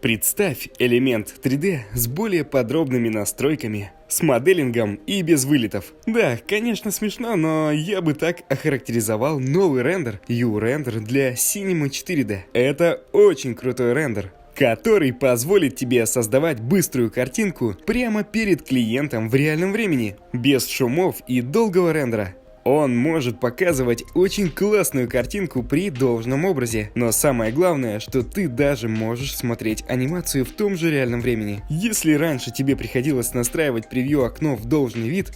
Представь элемент 3D с более подробными настройками, с моделингом и без вылетов. Да, конечно смешно, но я бы так охарактеризовал новый рендер U-Render для Cinema 4D. Это очень крутой рендер, который позволит тебе создавать быструю картинку прямо перед клиентом в реальном времени, без шумов и долгого рендера. Он может показывать очень классную картинку при должном образе, но самое главное, что ты даже можешь смотреть анимацию в том же реальном времени. Если раньше тебе приходилось настраивать превью окно в должный вид,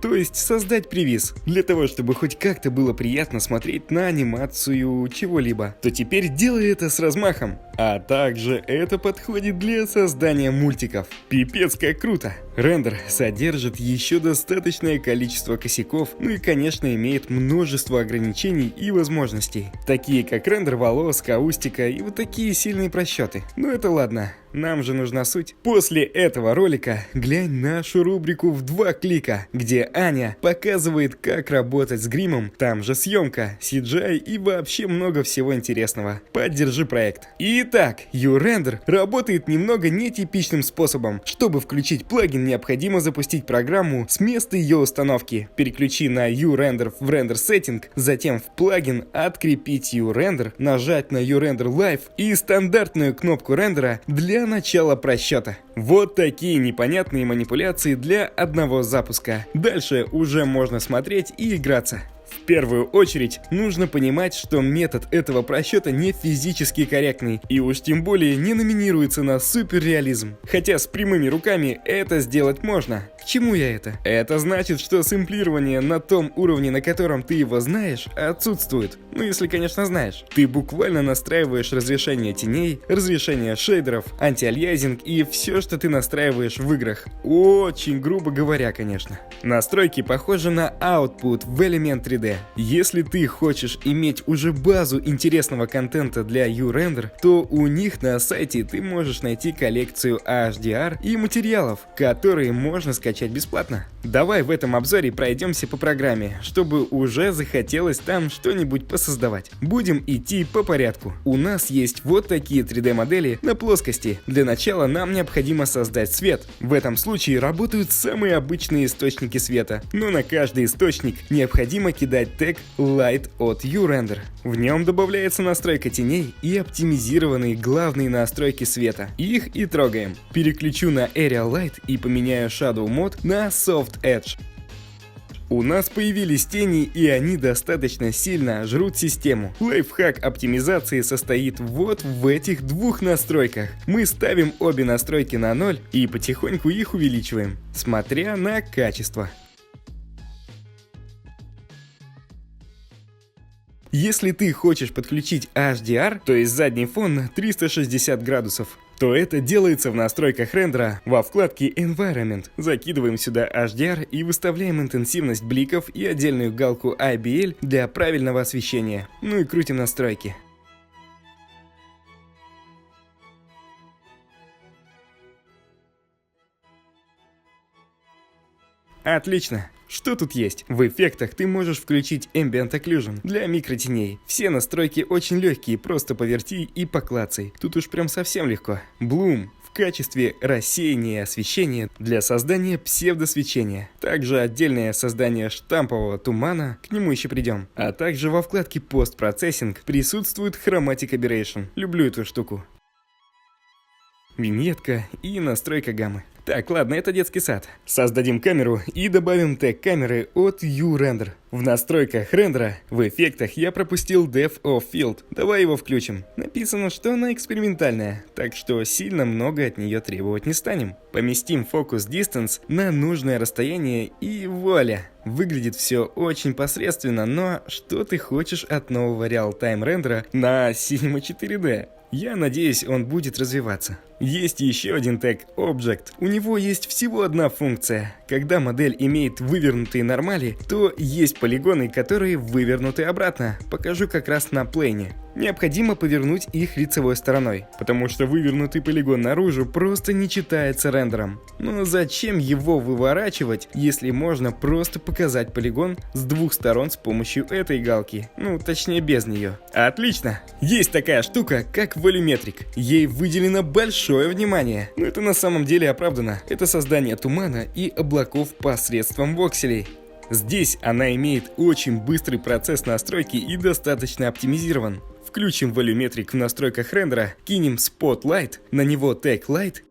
то есть создать превиз, для того, чтобы хоть как-то было приятно смотреть на анимацию чего-либо, то теперь делай это с размахом. А также это подходит для создания мультиков. Пипец как круто! Рендер содержит еще достаточное количество косяков, и конечно имеет множество ограничений и возможностей, такие как рендер волос, каустика и вот такие сильные просчеты. Но это ладно, нам же нужна суть. После этого ролика глянь нашу рубрику в 2 клика, где Аня показывает, как работать с гримом, там же съемка, CGI и вообще много всего интересного. Поддержи проект. Итак, U-Render работает немного нетипичным способом. Чтобы включить плагин, необходимо запустить программу с места ее установки. Переключи на U-Render в Render Setting, затем в плагин открепить U-Render, нажать на U-Render Live и стандартную кнопку рендера для начала просчета. Вот такие непонятные манипуляции для одного запуска. Дальше уже можно смотреть и играться. В первую очередь нужно понимать, что метод этого просчета не физически корректный и уж тем более не номинируется на суперреализм. Хотя с прямыми руками это сделать можно. К чему я это? Это значит, что сэмплирование на том уровне, на котором ты его знаешь, отсутствует. Если, конечно, знаешь. Ты буквально настраиваешь разрешение теней, разрешение шейдеров, антиалиязинг и все, что ты настраиваешь в играх. Очень грубо говоря, конечно. Настройки похожи на output в Element 3D. Если ты хочешь иметь уже базу интересного контента для U-Render, то у них на сайте ты можешь найти коллекцию HDR и материалов, которые можно скачать бесплатно. Давай в этом обзоре пройдемся по программе, чтобы уже захотелось там что-нибудь посоздавать. Будем идти по порядку. У нас есть вот такие 3D модели на плоскости. Для начала нам необходимо создать свет. В этом случае работают самые обычные источники света, но на каждый источник необходимо кидать тег Light от U-Render. В нем добавляется настройка теней и оптимизированные главные настройки света. Их и трогаем. Переключу на Area Light и поменяю Shadow Mode на Soft Edge. У нас появились тени, и они достаточно сильно жрут систему. Лайфхак оптимизации состоит вот в этих 2 настройках. Мы ставим обе настройки на 0 и потихоньку их увеличиваем, смотря на качество. Если ты хочешь подключить HDR, то есть задний фон на 360 градусов, то это делается в настройках рендера во вкладке Environment. Закидываем сюда HDR и выставляем интенсивность бликов и отдельную галку IBL для правильного освещения. И крутим настройки. Отлично! Что тут есть? В эффектах ты можешь включить Ambient Occlusion для микротеней. Все настройки очень легкие, просто поверти и поклацай. Тут уж прям совсем легко. Bloom в качестве рассеяния освещения для создания псевдосвечения. Также отдельное создание штампового тумана, к нему еще придем. А также во вкладке Post Processing присутствует Chromatic Aberration. Люблю эту штуку. Виньетка и настройка гаммы. Так, ладно, это детский сад. Создадим камеру и добавим тег камеры от U-Render. В настройках рендера, в эффектах я пропустил Depth of Field. Давай его включим. Написано, что она экспериментальная, так что сильно много от нее требовать не станем. Поместим Focus Distance на нужное расстояние и вуаля. Выглядит все очень посредственно, но что ты хочешь от нового реал-тайм рендера на Cinema 4D? Я надеюсь, он будет развиваться. Есть еще один тег Object. У него есть всего одна функция. Когда модель имеет вывернутые нормали, то есть полигоны, которые вывернуты обратно. Покажу как раз на плейне. необходимо повернуть их лицевой стороной, потому что вывернутый полигон наружу просто не читается рендером. Но зачем его выворачивать, если можно просто показать полигон с двух сторон с помощью этой галки? Ну, точнее без нее. Отлично! Есть такая штука, как волюметрик. Ей выделено большое внимание. Но это на самом деле оправдано. Это создание тумана и облаков посредством вокселей. Здесь она имеет очень быстрый процесс настройки и достаточно оптимизирован. Включим волюметрик в настройках рендера, кинем Spotlight, на него Take Light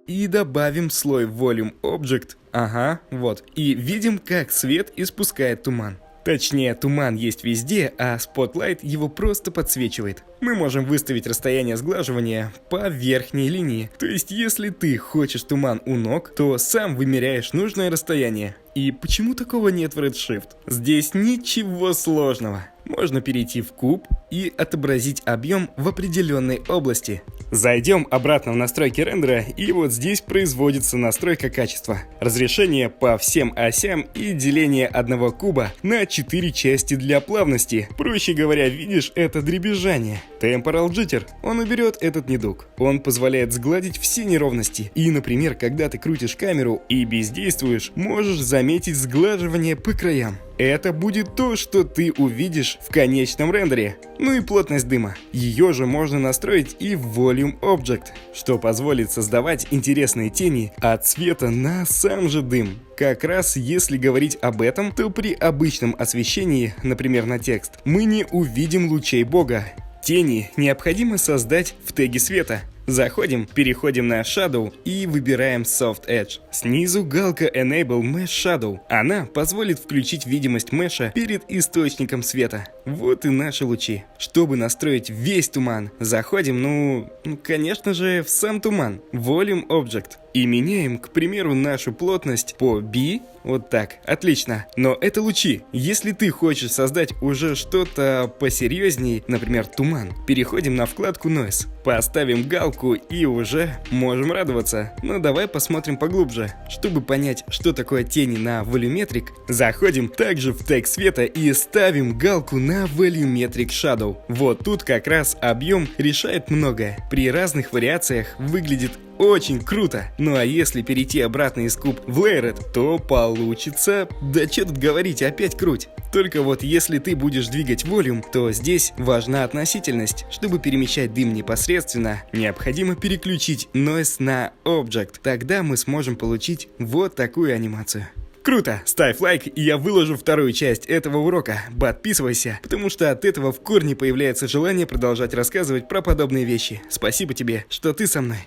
и добавим слой Volume Object. Ага, вот. И видим, как свет испускает туман. Точнее, туман есть везде, а Spotlight его просто подсвечивает. Мы можем выставить расстояние сглаживания по верхней линии. То есть, если ты хочешь туман у ног, то сам вымеряешь нужное расстояние. И почему такого нет в Redshift? Здесь ничего сложного. Можно перейти в куб и отобразить объем в определенной области. Зайдем обратно в настройки рендера, и вот здесь производится настройка качества. Разрешение по всем осям и деление одного куба на 4 части для плавности. Проще говоря, видишь это дребезжание. Temporal Jitter, он уберет этот недуг. Он позволяет сгладить все неровности. И, например, когда ты крутишь камеру и бездействуешь, можешь заметить сглаживание по краям. Это будет то, что ты увидишь в конечном рендере. Ну и плотность дыма. Ее же можно настроить и в Volume Object, что позволит создавать интересные тени от света на сам же дым. Как раз если говорить об этом, то при обычном освещении, например на текст, мы не увидим лучей бога. Тени необходимо создать в теге света. Заходим, переходим на Shadow и выбираем Soft Edge. Снизу галка Enable Mesh Shadow. Она позволит включить видимость меша перед источником света. Вот и наши лучи. Чтобы настроить весь туман, заходим, конечно же, в сам туман. Volume Object. И меняем, к примеру, нашу плотность по B. Вот так, отлично. Но это лучи. Если ты хочешь создать уже что-то посерьезней, например, туман, переходим на вкладку Noise. Поставим галку и уже можем радоваться. Но давай посмотрим поглубже. Чтобы понять, что такое тени на Volumetric, заходим также в тег света и ставим галку на Volumetric Shadow. Вот тут как раз объем решает многое. При разных вариациях выглядит очень круто. Ну а если перейти обратно из куб в Layered, то получится... Да что тут говорить, опять круть. Только вот если ты будешь двигать Volume, то здесь важна относительность. Чтобы перемещать дым непосредственно, необходимо переключить Noise на Object. Тогда мы сможем получить вот такую анимацию. Круто! Ставь лайк, и я выложу вторую часть этого урока. Подписывайся, потому что от этого в корне появляется желание продолжать рассказывать про подобные вещи. Спасибо тебе, что ты со мной.